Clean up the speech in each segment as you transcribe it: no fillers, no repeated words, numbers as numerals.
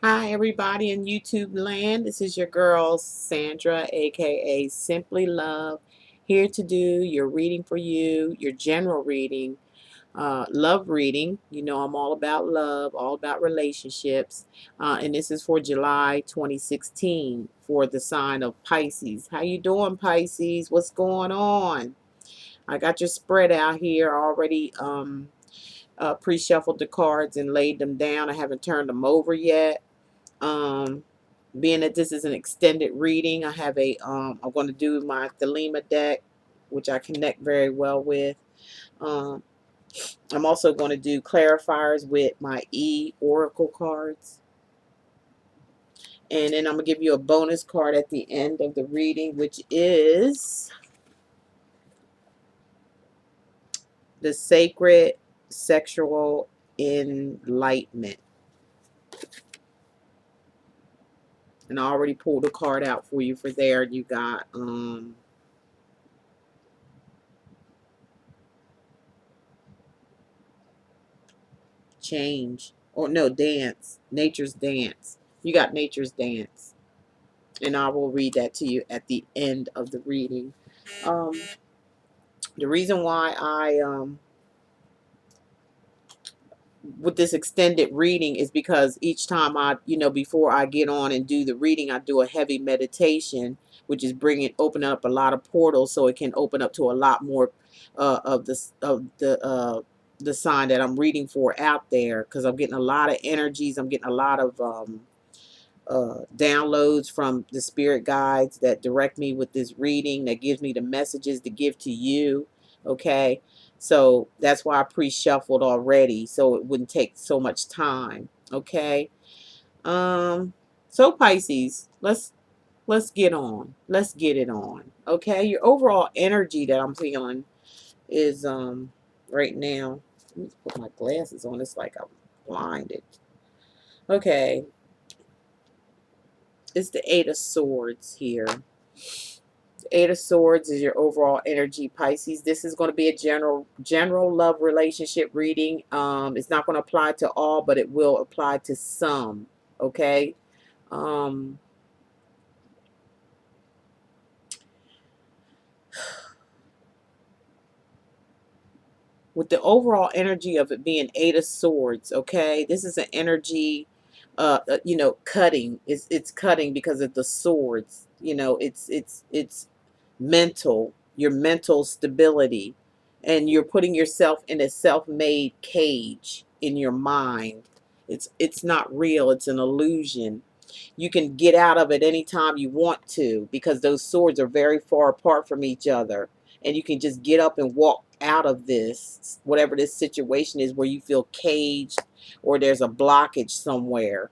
Hi, everybody in YouTube land. This is your girl, Sandra, aka Simply Love, here to do your reading for you, your general reading, love reading. You know, I'm all about love, all about relationships. And this is for July 2016 for the sign of Pisces. How you doing, Pisces? What's going on? I got your spread out here already. Pre-shuffled the cards and laid them down. I haven't turned them over yet. Um, Being that this is an extended reading, I have I'm going to do my Thelema deck, which I connect very well with. Um, I'm also going to do clarifiers with my Oracle cards. And then I'm going to give you a bonus card at the end of the reading, which is the Sacred Sexual Enlightenment. And I already pulled a card out for you for there. You got change, or no, dance, nature's dance. You got nature's dance, and I will read that to you at the end of the reading. um the reason why I with this extended reading is because each time before I get on and do the reading, I do a heavy meditation, which is open up a lot of portals, so it can open up to a lot more of the sign that I'm reading for out there, because I'm getting a lot of energies. I'm getting a lot of downloads from the spirit guides that direct me with this reading, that gives me the messages to give to you. Okay, so that's why I pre-shuffled already, so it wouldn't take so much time. Okay. So Pisces, let's get on. Let's get it on. Okay, your overall energy that I'm feeling is right now. Let me put my glasses on. It's like I'm blinded. Okay, it's the Eight of Swords here. The Eight of Swords is your overall energy, Pisces. This is going to be a general love relationship reading. It's not going to apply to all, but it will apply to some. Okay. Um, with the overall energy of it being Eight of Swords, okay, this is an energy, cutting. It's cutting because of the swords. It's mental, your mental stability, and you're putting yourself in a self-made cage in your mind. It's not real. It's an illusion. You can get out of it anytime you want to, because those swords are very far apart from each other, and you can just get up and walk out of this, whatever this situation is where you feel caged or there's a blockage somewhere.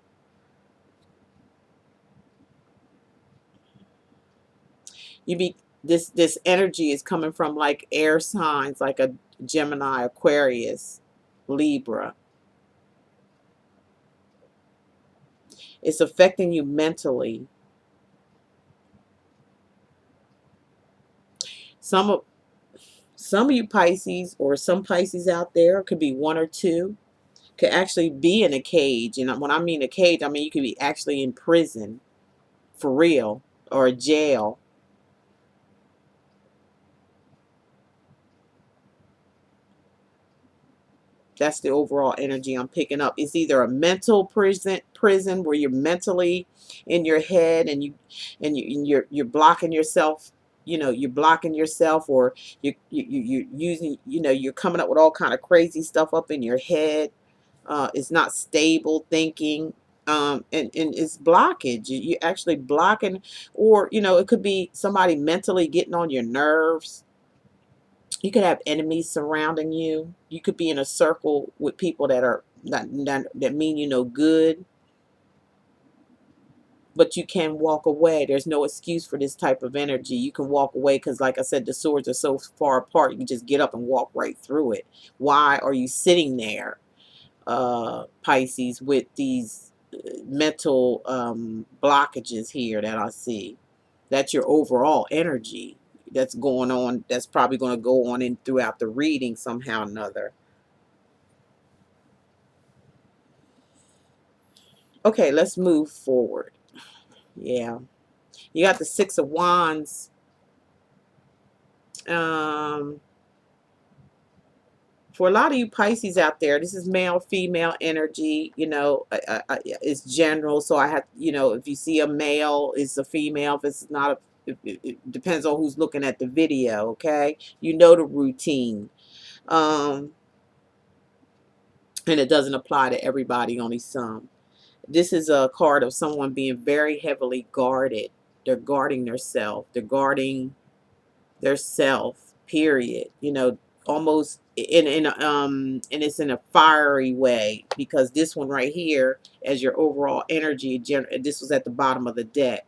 You be this energy is coming from like air signs, like a Gemini, Aquarius, Libra. It's affecting you mentally. Some of some of you Pisces, or some Pisces out there, could be one or two, could actually be in a cage. And when I mean a cage, I mean you could be actually in prison for real, or a jail. That's the overall energy I'm picking up. It's either a mental prison where you're mentally in your head, and you're blocking yourself. You're blocking yourself, or you're using, you're coming up with all kind of crazy stuff up in your head. It's not stable thinking. And it's blockage. You actually blocking, or it could be somebody mentally getting on your nerves. You could have enemies surrounding you. You could be in a circle with people that are that mean good, but you can walk away. There's no excuse for this type of energy. You can walk away because, like I said, the swords are so far apart. You can just get up and walk right through it. Why are you sitting there, Pisces, with these mental blockages here that I see? That's your overall energy that's going on. That's probably going to go on in throughout the reading somehow or another. Okay, let's move forward. Yeah. You got the Six of Wands. Um, for a lot of you Pisces out there, this is male, female energy. You know, it's general. So I have, you know, if you see a male, it's a female. If it's not it depends on who's looking at the video. Okay, you know the routine. Um, and it doesn't apply to everybody, only some. This is a card of someone being very heavily guarded. They're guarding their self. They're guarding their self, period. You know, almost and it's in a fiery way, because this one right here, as your overall energy, this was at the bottom of the deck,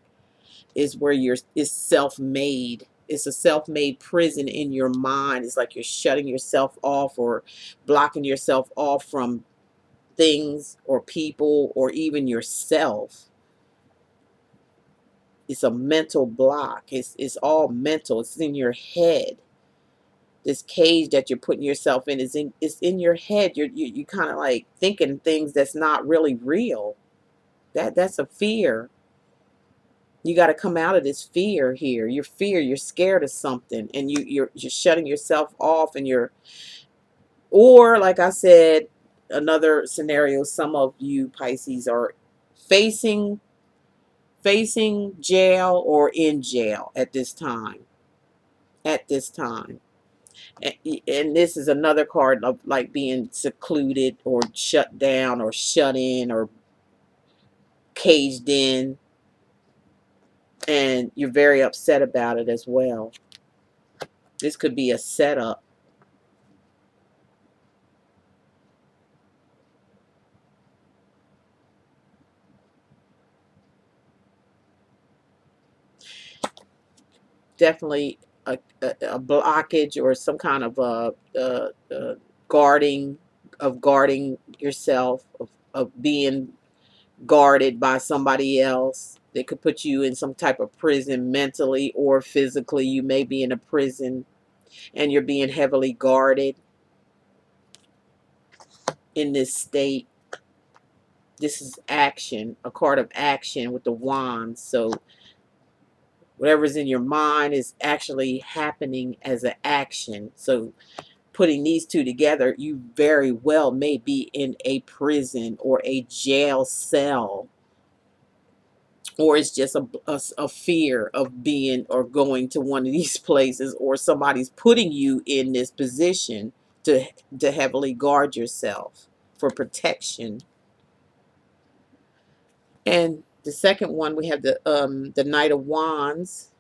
is where you're is self-made. It's a self-made prison in your mind. It's like you're shutting yourself off or blocking yourself off from things or people or even yourself. It's a mental block. It's all mental. It's in your head. This cage that you're putting yourself in is in, it's in your head. You kind of like thinking things that's not really real. That's a fear. You got to come out of this fear here. Your fear, you're scared of something, and you're shutting yourself off, and you're, or like I said, another scenario, some of you Pisces are facing jail or in jail at this time. At this time. And this is another card of like being secluded or shut down or shut in or caged in, and you're very upset about it as well. This could be a setup. Definitely a blockage or some kind of guarding, of guarding yourself, of being guarded by somebody else. They could put you in some type of prison mentally or physically. You may be in a prison and you're being heavily guarded in this state. This is action, a card of action with the wands. So whatever's in your mind is actually happening as an action. So putting these two together, you very well may be in a prison or a jail cell, or it's just a fear of being or going to one of these places, or somebody's putting you in this position to heavily guard yourself for protection. And the second one, we have the Knight of Wands.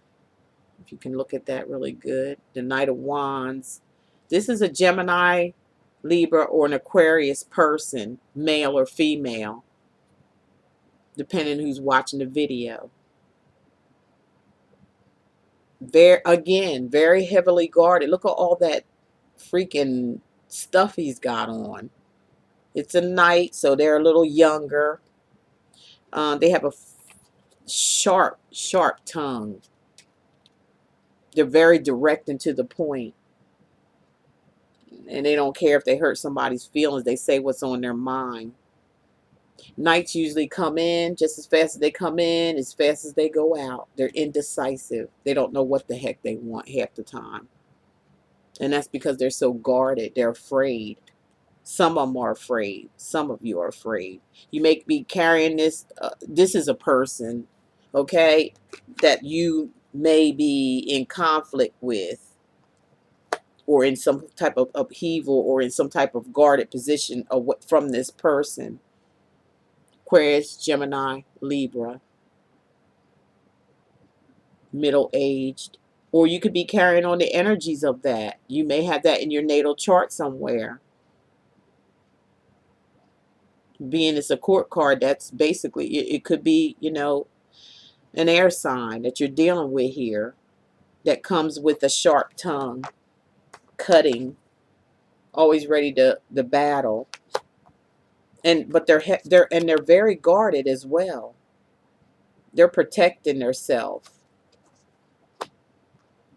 If you can look at that really good, the Knight of Wands. This is a Gemini, Libra, or an Aquarius person, male or female, depending who's watching the video. Very, again, very heavily guarded. Look at all that freaking stuff he's got on. It's a knight, so they're a little younger. They have a sharp tongue. They're very direct and to the point. And they don't care if they hurt somebody's feelings. They say what's on their mind. Knights usually come in just as fast as they come in, as fast as they go out. They're indecisive. They don't know what the heck they want half the time. And that's because they're so guarded. They're afraid. Some of them are afraid. Some of you are afraid. You may be carrying this. This is a person, okay, that you may be in conflict with, or in some type of upheaval, or in some type of guarded position of what from this person. Aquarius, Gemini, Libra, middle-aged. Or you could be carrying on the energies of that. You may have that in your natal chart somewhere. Being it's a court card, that's basically, it could be, you know, an air sign that you're dealing with here, that comes with a sharp tongue, cutting, always ready to battle. And but they're very guarded as well. They're protecting themselves.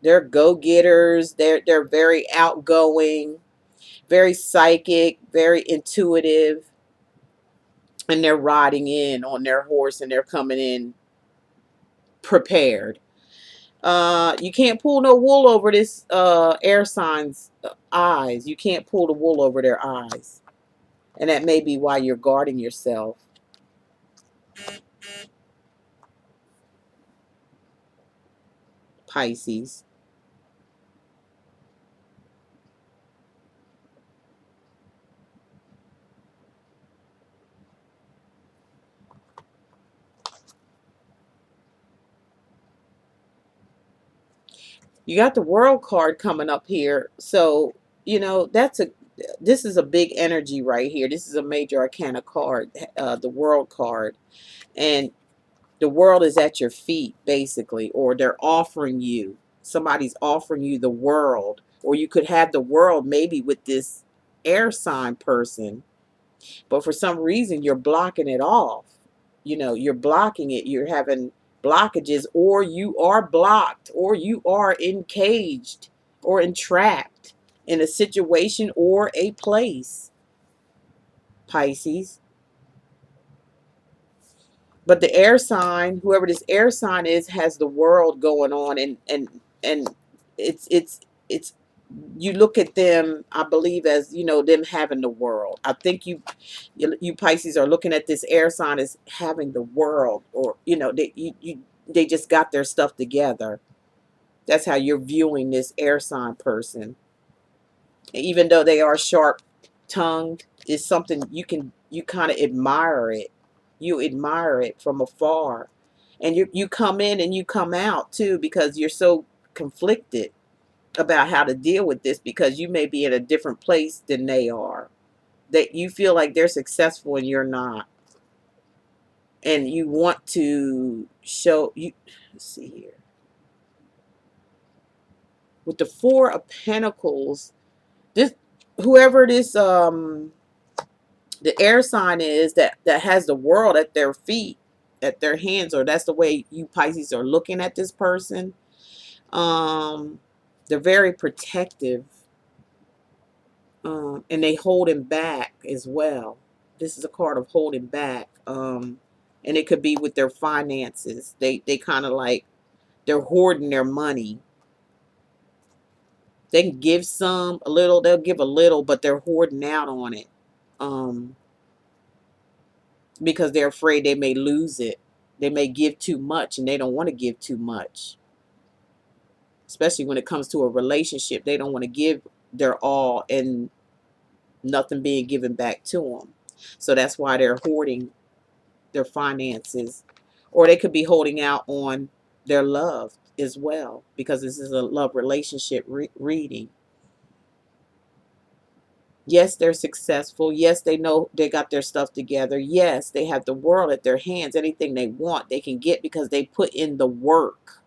They're go-getters. They're very outgoing, very psychic, very intuitive. and they're riding in on their horse and they're coming in prepared. You can't pull no wool over this air sign's eyes. You can't pull the wool over their eyes. And that may be why you're guarding yourself. Pisces. You got the world card coming up here. So, this is a big energy right here. This is a major arcana card, the world card. And the world is at your feet, basically, or they're offering you. Somebody's offering you the world, or you could have the world maybe with this air sign person, but for some reason you're blocking it off. You're blocking it. You're having blockages, or you are blocked, or you are encaged or entrapped in a situation or a place, Pisces. But the air sign, whoever this air sign is, has the world going on, and it's you look at them, I believe, as them having the world. I think you Pisces are looking at this air sign as having the world, or they just got their stuff together. That's how you're viewing this air sign person. Even though they are sharp tongued, it's something you kind of admire it. You admire it from afar. And you come in and you come out too, because you're so conflicted about how to deal with this, because you may be in a different place than they are. That you feel like they're successful and you're not. And you want to show you. Let's see here. With the Four of Pentacles, this whoever this the air sign is that has the world at their feet, at their hands, or that's the way you Pisces are looking at this person. They're very protective, and they hold him back as well. This is a card of holding back, and it could be with their finances. They kind of like they're hoarding their money. They can give some a little, they'll give a little, but they're hoarding out on it. Um, because they're afraid they may lose it. They may give too much and they don't want to give too much. Especially when it comes to a relationship, they don't want to give their all and nothing being given back to them. So that's why they're hoarding their finances. Or they could be holding out on their love as well, because this is a love relationship reading. Yes, they're successful. Yes, they know they got their stuff together. Yes, they have the world at their hands. Anything they want, they can get because they put in the work.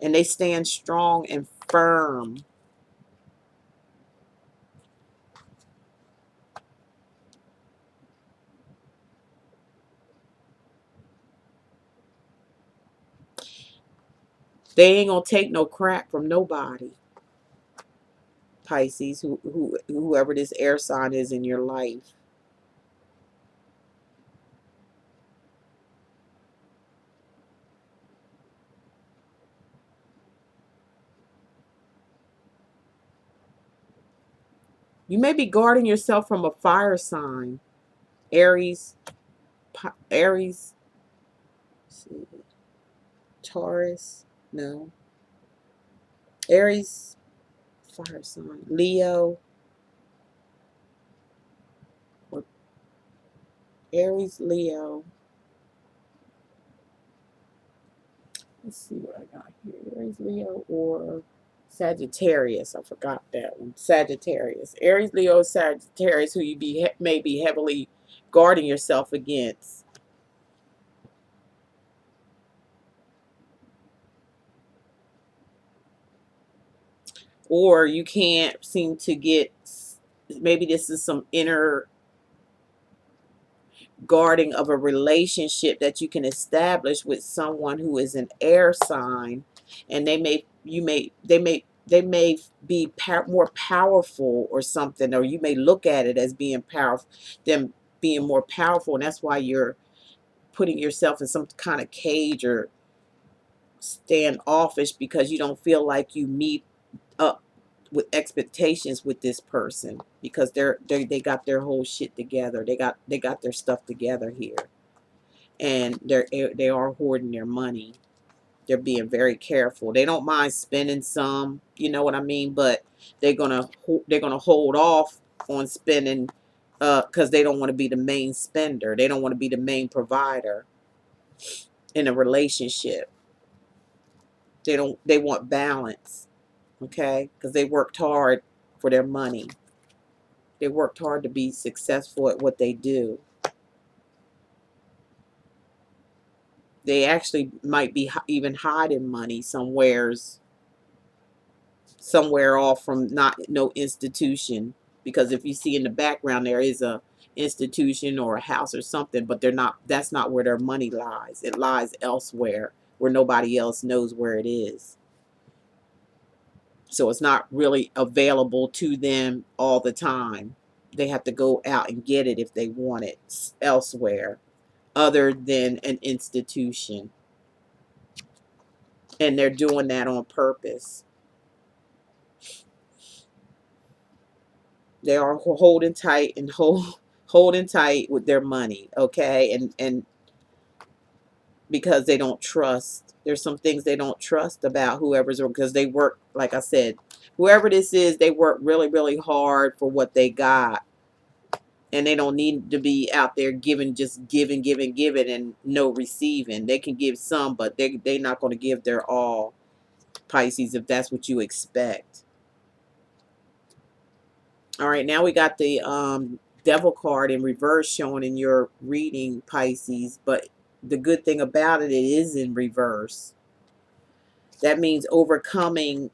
And they stand strong and firm. They ain't gonna take no crap from nobody, Pisces, whoever this air sign is in your life. You may be guarding yourself from a fire sign. Aries, Aries, Taurus, no. Aries, fire sign. Leo, or Aries, Leo. Let's see what I got here. Aries, Leo, or Sagittarius. I forgot that one. Sagittarius. Aries, Leo, Sagittarius, who you may be heavily guarding yourself against. Or you can't seem to get, maybe this is some inner guarding of a relationship that you can establish with someone who is an air sign, and they may They may be more powerful or something, or you may look at it as being powerful, them being more powerful, and that's why you're putting yourself in some kind of cage or standoffish, because you don't feel like you meet up with expectations with this person, because they got their whole shit together. They got their stuff together here, and they are hoarding their money. They're being very careful. They don't mind spending some, you know what I mean, but they're gonna hold off on spending, because they don't want to be the main spender. They don't want to be the main provider in a relationship. They want balance, okay? Because they worked hard for their money. They worked hard to be successful at what they do. They actually might be even hiding money somewhere off from not no institution, because if you see in the background there is a institution or a house or something, but that's not where their money lies. It lies elsewhere where nobody else knows where it is. So it's not really available to them all the time. They have to go out and get it if they want it elsewhere other than an institution. And they're doing that on purpose. They are holding tight and holding tight with their money, okay? And because they don't trust. There's some things they don't trust about whoever's, because they work, like I said, whoever this is, they work really, really hard for what they got. And they don't need to be out there giving, just giving, and no receiving. They can give some, but they're not going to give their all, Pisces, if that's what you expect. All right, now we got the devil card in reverse showing in your reading, Pisces. But the good thing about it, it is in reverse. That means overcoming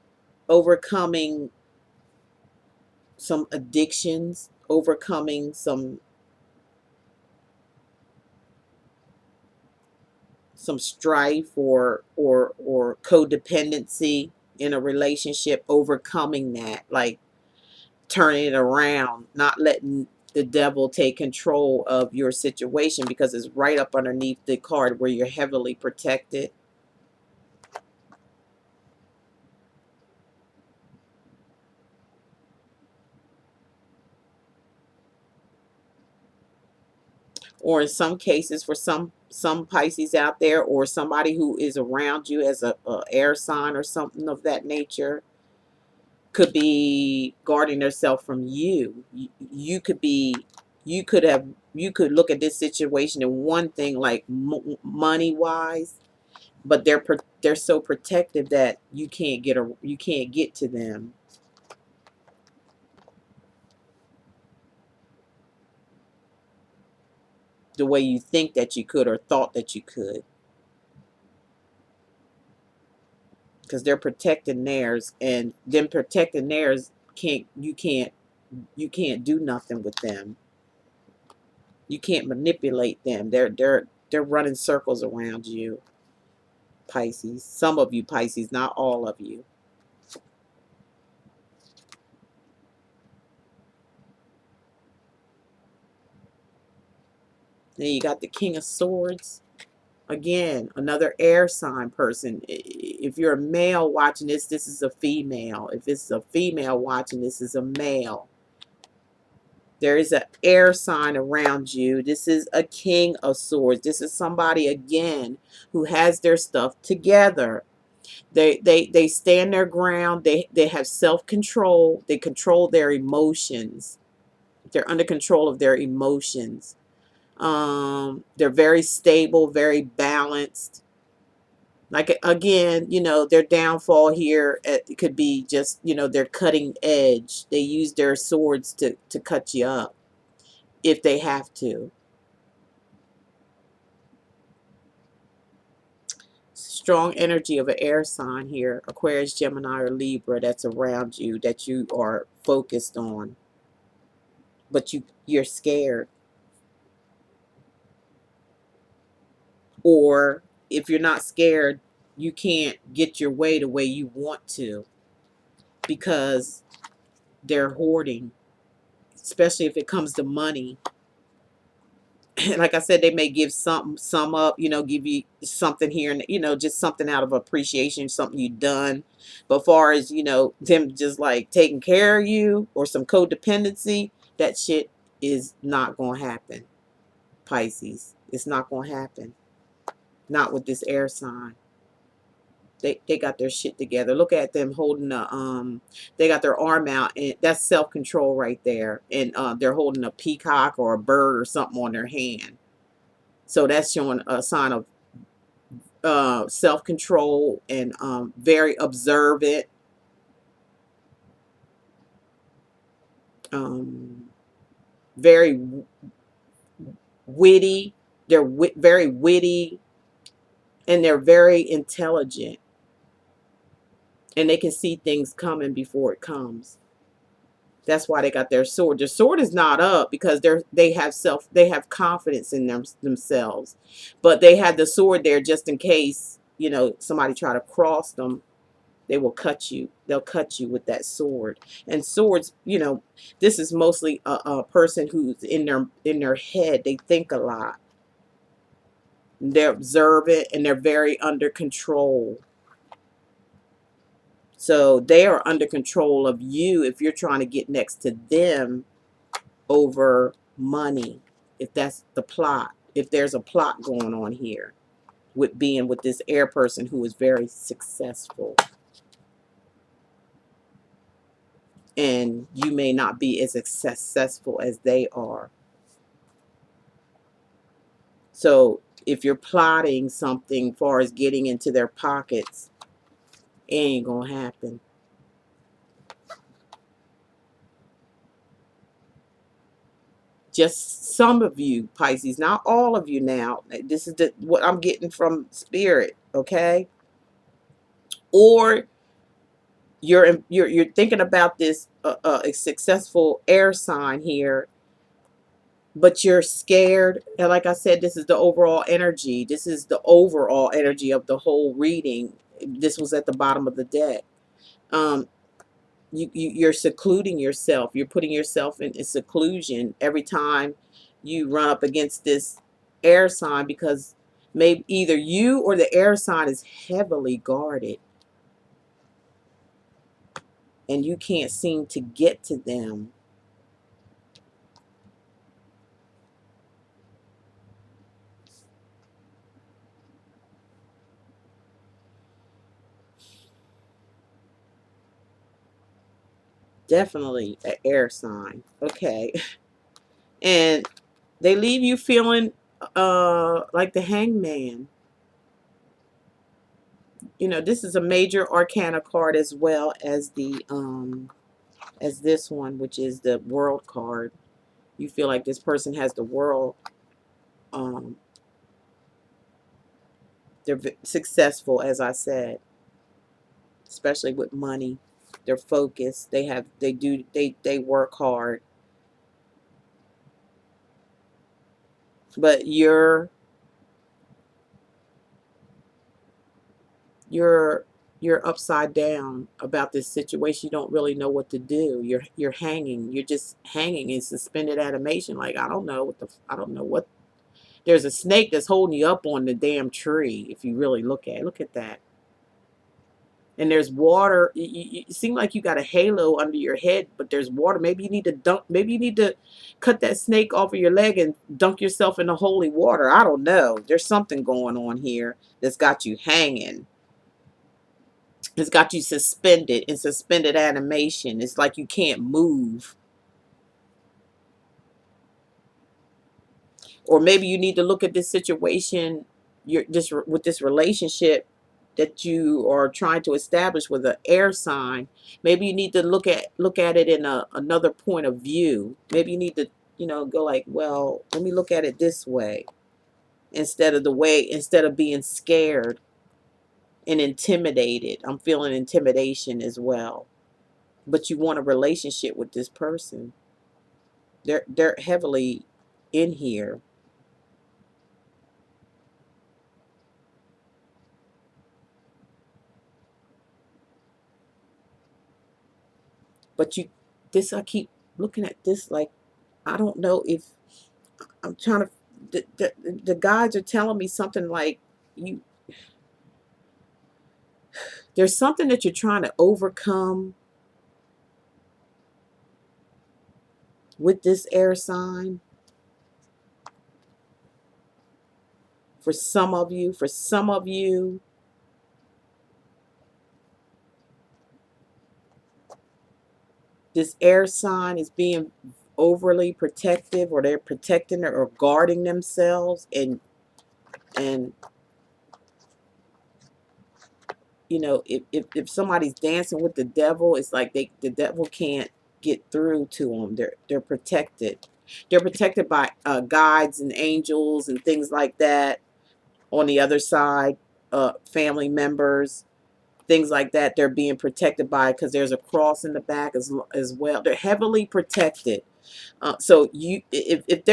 some addictions, overcoming some strife or codependency in a relationship, overcoming that, like turning it around, not letting the devil take control of your situation, because it's right up underneath the card where you're heavily protected. Or in some cases, for some Pisces out there, or somebody who is around you as a air sign or something of that nature, could be guarding themselves from you. You could be, you could have, you could look at this situation in one thing, like money wise, but they're so protective that you can't get to them the way you think that you could or thought that you could, because they're protecting theirs, and them protecting theirs, you can't do nothing with them. You can't manipulate them. They're running circles around you, Pisces. Some of you Pisces, not all of you. Then you got the King of Swords. Again, another air sign person. If you're a male watching this, this is a female. If it's a female watching this, is a male. There is an air sign around you. This is a King of Swords. This is somebody, again, who has their stuff together. They stand their ground. They have self-control. They control their emotions. They're under control of their emotions. They're very stable, very balanced. Like, again, their downfall here, it could be just, they're cutting edge. They use their swords to cut you up if they have to. Strong energy of an air sign here, Aquarius, Gemini, or Libra, that's around you, that you are focused on, but you're scared. Or if you're not scared, you can't get your way the way you want to. because they're hoarding, especially if it comes to money. Like I said, they may give some up, give you something here and just something out of appreciation, something you've done. But far as them just like taking care of you or some codependency, that shit is not gonna happen, Pisces. It's not gonna happen. Not with this air sign. They got their shit together. Look at them holding they got their arm out, and that's self-control right there. And they're holding a peacock or a bird or something on their hand. So that's showing a sign of self-control and very observant, um, very witty. They're very witty, and they're very intelligent, and they can see things coming before it comes. That's why they got their sword. Their sword is not up because they have confidence in themselves, but they have the sword there just in case somebody try to cross them. They will cut you. They'll cut you with that sword. And swords, this is mostly a person who's in their head. They think a lot. They're observant and they're very under control. So they are under control of you if you're trying to get next to them over money. If that's the plot. If there's a plot going on here with being with this air person who is very successful. And you may not be as successful as they are. So if you're plotting something far as getting into their pockets, it ain't gonna happen. Just some of you, Pisces, not all of you now. This is what I'm getting from spirit, okay? Or you're thinking about this a successful air sign here, but you're scared. And like I said, this is the overall energy. This is the overall energy of the whole reading. This was at the bottom of the deck. Um, you're secluding yourself. You're putting yourself in seclusion every time you run up against this air sign, because maybe either you or the air sign is heavily guarded and you can't seem to get to them. Definitely an air sign. Okay. And they leave you feeling like the hangman. This is a major arcana card as well as the as this one, which is the world card. You feel like this person has the world. Um, they're successful, as I said, especially with money. They're focused. They work hard. But you're you're upside down about this situation. You don't really know what to do. You're hanging. You're just hanging in suspended animation. Like, I don't know what. There's a snake that's holding you up on the damn tree. If you really look at that. And there's water. You seem like you got a halo under your head, but there's water. Maybe you need to dunk. Maybe you need to cut that snake off of your leg and dunk yourself in the holy water. I don't know. There's something going on here that's got you hanging. It's got you suspended in suspended animation. It's like you can't move. Or maybe you need to look at this situation, with this relationship that you are trying to establish with an air sign. Maybe you need to look at it in another point of view. Maybe you need to go like, well, let me look at it this way, instead of being scared and intimidated. I'm feeling intimidation as well. But you want a relationship with this person. They're heavily in here. But this, I keep looking at this like, I don't know if I'm trying to, the guides are telling me something like, you, there's something that you're trying to overcome with this air sign. For some of you, this air sign is being overly protective, or they're protecting or guarding themselves, and you know, if somebody's dancing with the devil, it's like the devil can't get through to them. They're protected. They're protected by guides and angels and things like that. On the other side, family members, things like that. They're being protected by, because there's a cross in the back as well. They're heavily protected. So if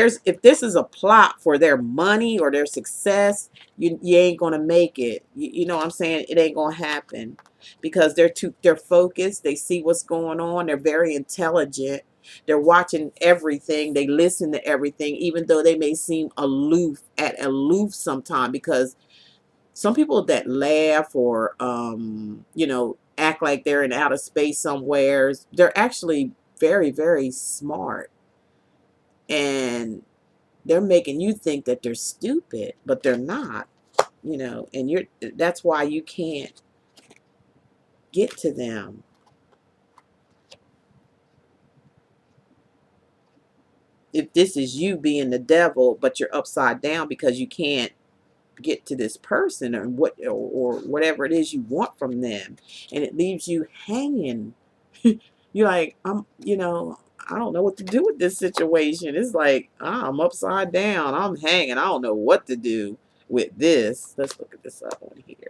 this is a plot for their money or their success, you ain't gonna make it. You know what I'm saying? It ain't gonna happen, because they're focused. They see what's going on. They're very intelligent. They're watching everything. They listen to everything, even though they may seem aloof sometimes, because some people that laugh or you know, act like they're in outer space somewheres, they're actually very, very smart, and they're making you think that they're stupid, but they're not, you know, and that's why you can't get to them. If this is you being the devil, but you're upside down because you can't get to this person, or or whatever it is you want from them, and it leaves you hanging. You're like, you know, I don't know what to do with this situation. It's like, I'm upside down. I'm hanging. I don't know what to do with this. Let's look at this other one here.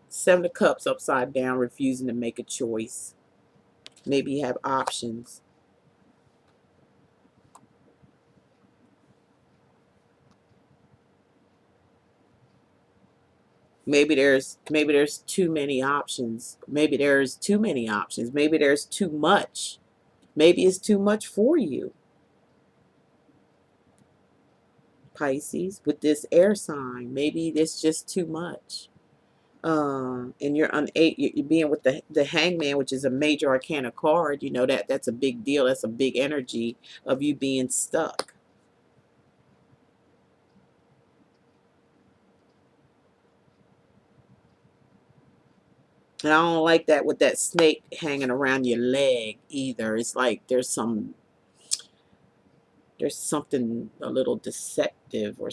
Seven of Cups upside down, refusing to make a choice. Maybe you have options. Maybe there's too many options. Maybe there's too many options. Maybe there's too much. Maybe it's too much for you, Pisces, with this air sign. Maybe it's just too much. And you're being with the Hangman, which is a major arcana card. You know, that's a big deal. That's a big energy of you being stuck. And I don't like that with that snake hanging around your leg either. It's like there's something a little deceptive, or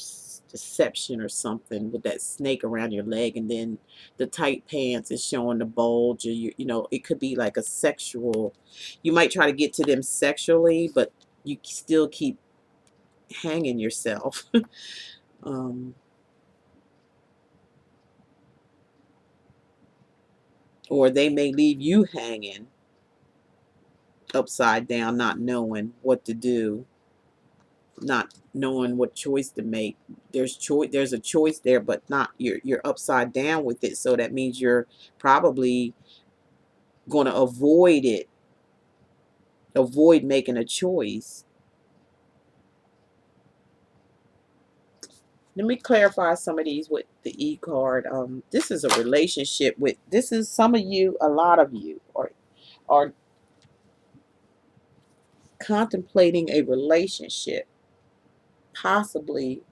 deception or something with that snake around your leg, and then the tight pants is showing the bulge, or you know, it could be like a sexual, you might try to get to them sexually, but you still keep hanging yourself. um, or they may leave you hanging upside down, not knowing what to do, not knowing what choice to make. There's a choice there, but not, you're upside down with it, so that means you're probably going to avoid making a choice. Let me clarify some of these with the E card. This is a relationship with, this is some of you, a lot of you are contemplating a relationship, possibly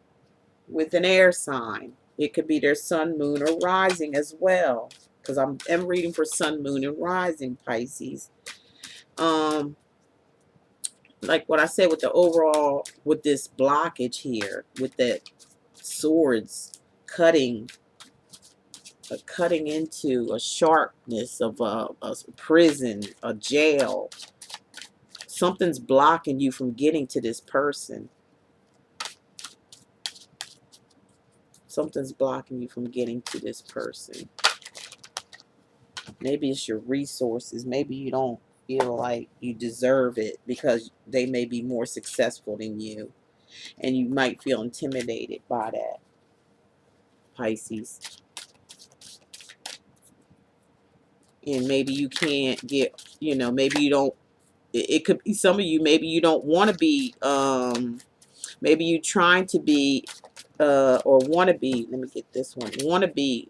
with an air sign. It could be their sun, moon, or rising as well, because I'm reading for sun, moon, and rising, Pisces. Um, like what I said with the overall, with this blockage here, with that swords cutting, cutting into a sharpness of a prison, a jail. Something's blocking you from getting to this person. Something's blocking you from getting to this person. Maybe it's your resources. Maybe you don't feel like you deserve it because they may be more successful than you. And you might feel intimidated by that, Pisces. And maybe you can't get, maybe you don't, it could be some of you, maybe you don't want to be, maybe you trying to be, or want to be, let me get this one, want to be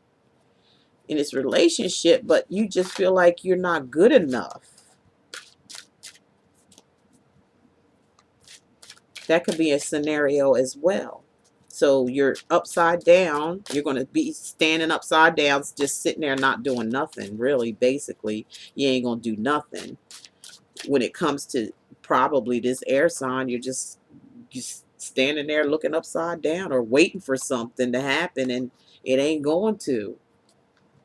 in this relationship, but you just feel like you're not good enough. That could be a scenario as well. So you're upside down. You're going to be standing upside down, just sitting there not doing nothing, really. Basically, you ain't going to do nothing. When it comes to probably this air sign, you're just standing there looking upside down or waiting for something to happen, and it ain't going to.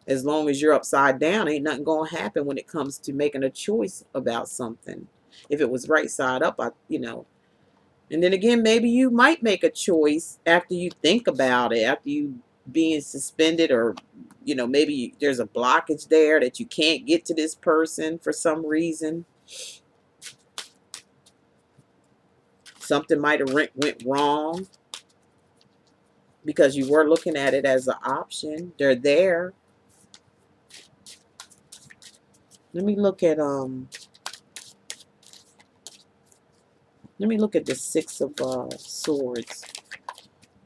As long as you're upside down, ain't nothing going to happen when it comes to making a choice about something. If it was right side up, and then again, maybe you might make a choice after you think about it, after you being suspended, or maybe there's a blockage there that you can't get to this person for some reason. Something might have went wrong because you were looking at it as an option. They're there. Let me look at the Six of Swords,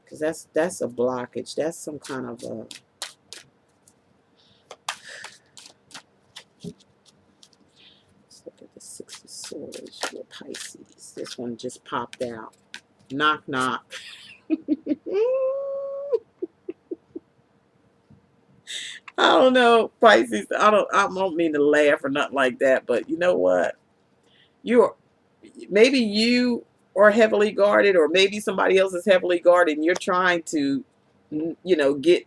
because that's a blockage. That's some kind of a. Let's look at the Six of Swords for Pisces. This one just popped out. Knock knock. I don't know, Pisces. I don't mean to laugh or nothing like that, but you know what? Maybe you are heavily guarded, or maybe somebody else is heavily guarded, and you're trying to, get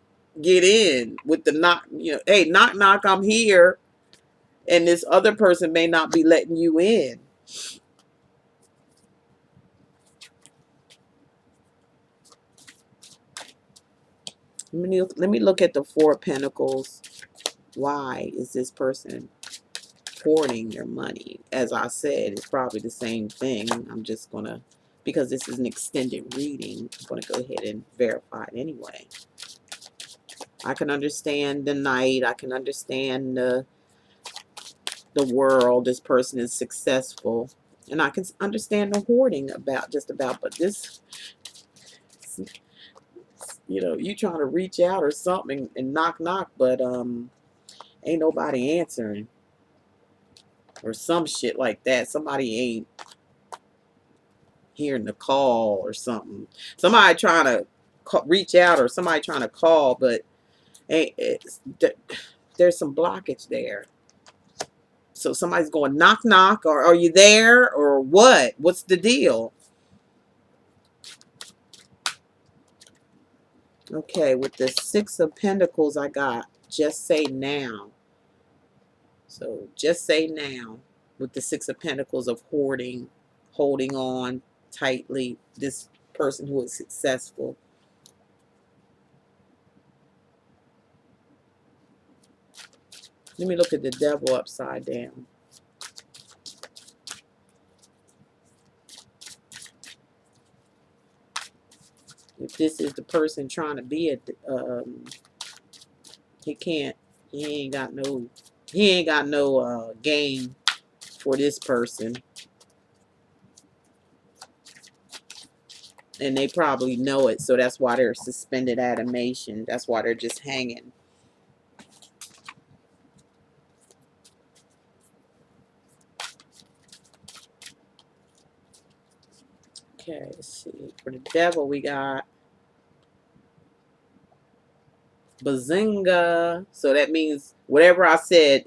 in with the knock. Hey, knock knock, I'm here, and this other person may not be letting you in. Let me look at the Four of Pentacles. Why is this person hoarding their money? As I said, it's probably the same thing. I'm just gonna, because this is an extended reading, I'm gonna go ahead and verify it anyway. I can understand the Knight. I can understand the world. This person is successful, and I can understand the hoarding just about. But this, you trying to reach out or something and knock knock, but ain't nobody answering, or some shit like that. Somebody ain't hearing the call or something. Somebody trying to reach out, or somebody trying to call, but there's some blockage there. So somebody's going knock knock, or are you there, or what? What's the deal? Okay, with the Six of Pentacles, I got just say now. So just say now with the Six of Pentacles of hoarding, holding on tightly. This person who is successful. Let me look at the Devil upside down. If this is the person trying to be a, he ain't got no game for this person. And they probably know it, so that's why they're suspended animation. That's why they're just hanging. Okay, let's see. For the Devil, we got Bazinga. So that means whatever I said,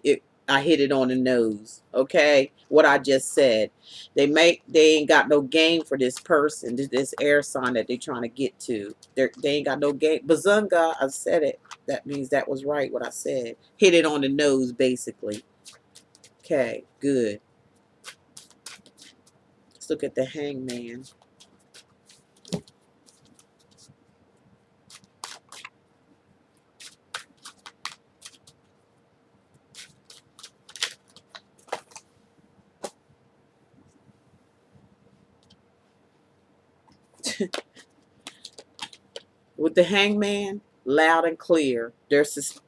I hit it on the nose. Okay, what I just said. They ain't got no game for this person, this air sign that they trying to get to. They ain't got no game. Bazinga, I said it. That means that was right what I said. Hit it on the nose, basically. Okay, good. Let's look at the Hangman. With the Hangman, loud and clear. They're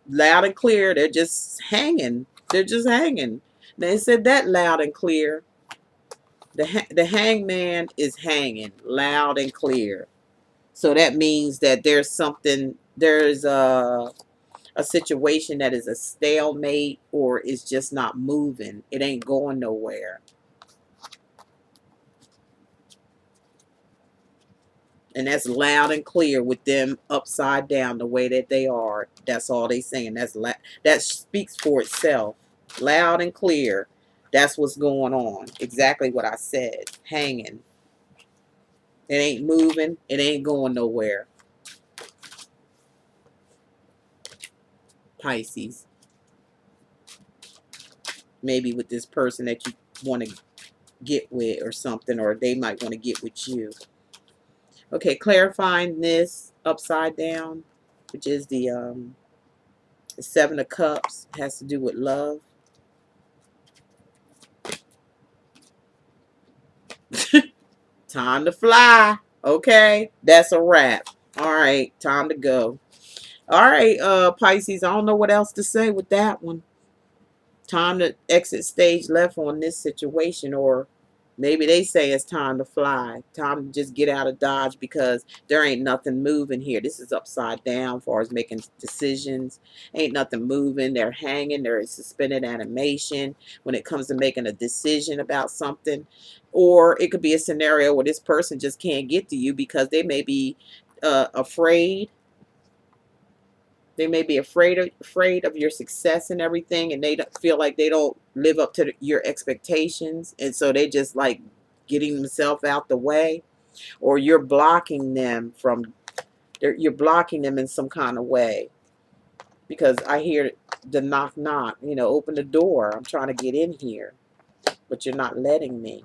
loud and clear. They're just hanging. They're just hanging. They said that loud and clear. The hangman is hanging loud and clear. So that means that there's a situation that is a stalemate or is just not moving. It ain't going nowhere. And that's loud and clear with them upside down the way that they are. That's all they saying. That speaks for itself. Loud and clear. That's what's going on. Exactly what I said. Hanging. It ain't moving. It ain't going nowhere. Pisces. Maybe with this person that you want to get with or something, or they might want to get with you. Okay, clarifying this upside down, which is the Seven of Cups, has to do with love. Time to fly. Okay, that's a wrap. All right, time to go. All right, Pisces, I don't know what else to say with that one. Time to exit stage left on this situation, or maybe they say it's time to fly. Time to just get out of Dodge because there ain't nothing moving here. This is upside down as far as making decisions. Ain't nothing moving. They're hanging. They're in suspended animation when it comes to making a decision about something. Or it could be a scenario where this person just can't get to you because they may be afraid. They may be afraid of your success and everything, and they don't feel like they don't live up to your expectations, and so they just like getting themselves out the way, or you're blocking them from. You're blocking them in some kind of way because I hear the knock knock. You know, open the door. I'm trying to get in here, but you're not letting me.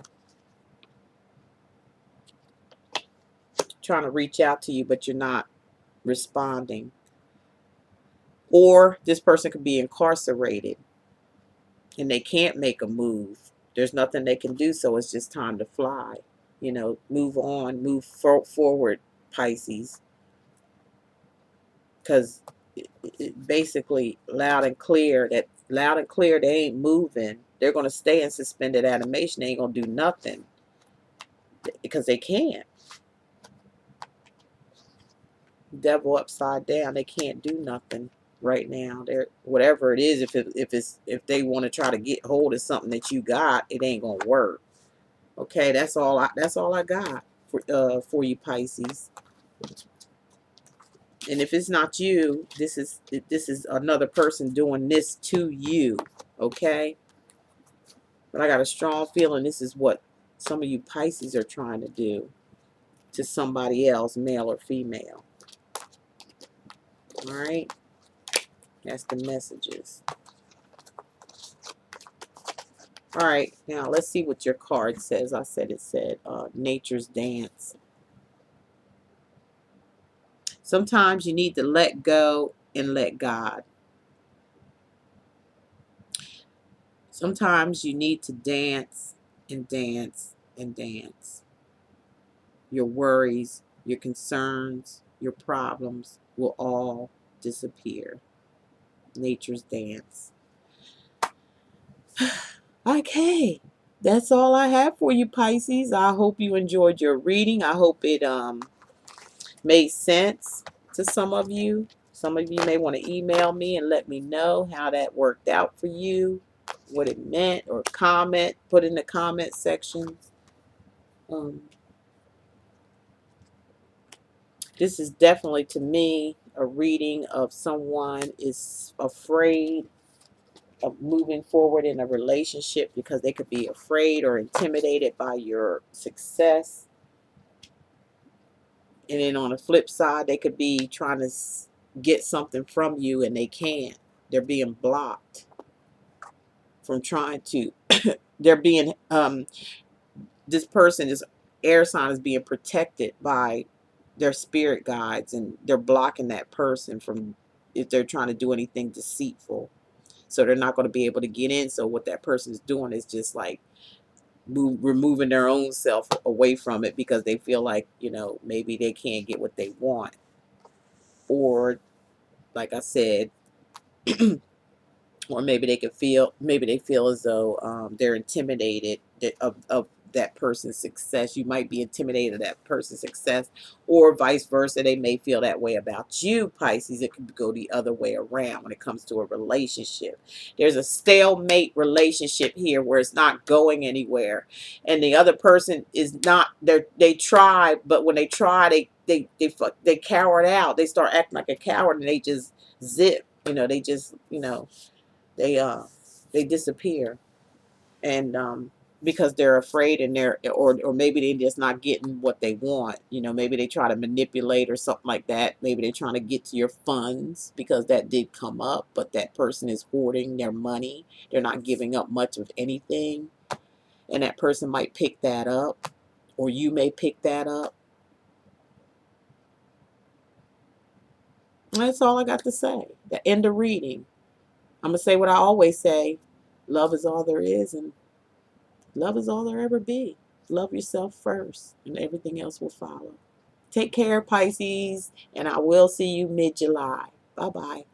Trying to reach out to you, but you're not responding. Or this person could be incarcerated and they can't make a move. There's nothing they can do, so it's just time to fly. You know, move on, move forward, Pisces. Because basically, loud and clear, they ain't moving. They're going to stay in suspended animation. They ain't going to do nothing because they can't. Devil upside down, they can't do nothing right now. They're whatever it is. If they want to try to get hold of something that you got, it ain't gonna work. Okay, that's all I got for you, Pisces. And if it's not you, this is another person doing this to you. Okay? But I got a strong feeling this is what some of you Pisces are trying to do to somebody else, male or female. All right? That's the messages. All right, now let's see what your card says. I said it said nature's dance. Sometimes you need to let go and let God. Sometimes you need to dance and dance and dance. Your worries, your concerns, your problems will all disappear. Nature's dance. Okay, that's all I have for you, Pisces. I hope you enjoyed your reading. I hope it made sense to some of you. Some of you may want to email me and let me know how that worked out for you, what it meant, or comment, put in the comment section. This is definitely, to me, a reading of someone is afraid of moving forward in a relationship because they could be afraid or intimidated by your success. And then on the flip side, they could be trying to get something from you and they can't. They're being blocked from trying to. They're being, this person, this air sign is being protected by their spirit guides, and they're blocking that person from, if they're trying to do anything deceitful. So they're not going to be able to get in. So what that person is doing is just like removing their own self away from it because they feel like, you know, maybe they can't get what they want. Or, like I said, or maybe they could feel, maybe they feel as though they're intimidated of that person's success. You might be intimidated of that person's success, or vice versa. They may feel that way about you, Pisces. It could go the other way around when it comes to a relationship. There's a stalemate relationship here where it's not going anywhere, and the other person is not. They try, but when they try, they cower out. They start acting like a coward, and they just zip. They just they they disappear, and because they're afraid, and or maybe they're just not getting what they want. Maybe they try to manipulate or something like that. Maybe they're trying to get to your funds, because that did come up, but that person is hoarding their money. They're not giving up much of anything, and that person might pick that up, or you may pick that up. That's all I got to say. The end of reading. I'm gonna say what I always say: love is all there is, and love is all there ever be. Love yourself first, and everything else will follow. Take care, Pisces, and I will see you mid-July. Bye-bye.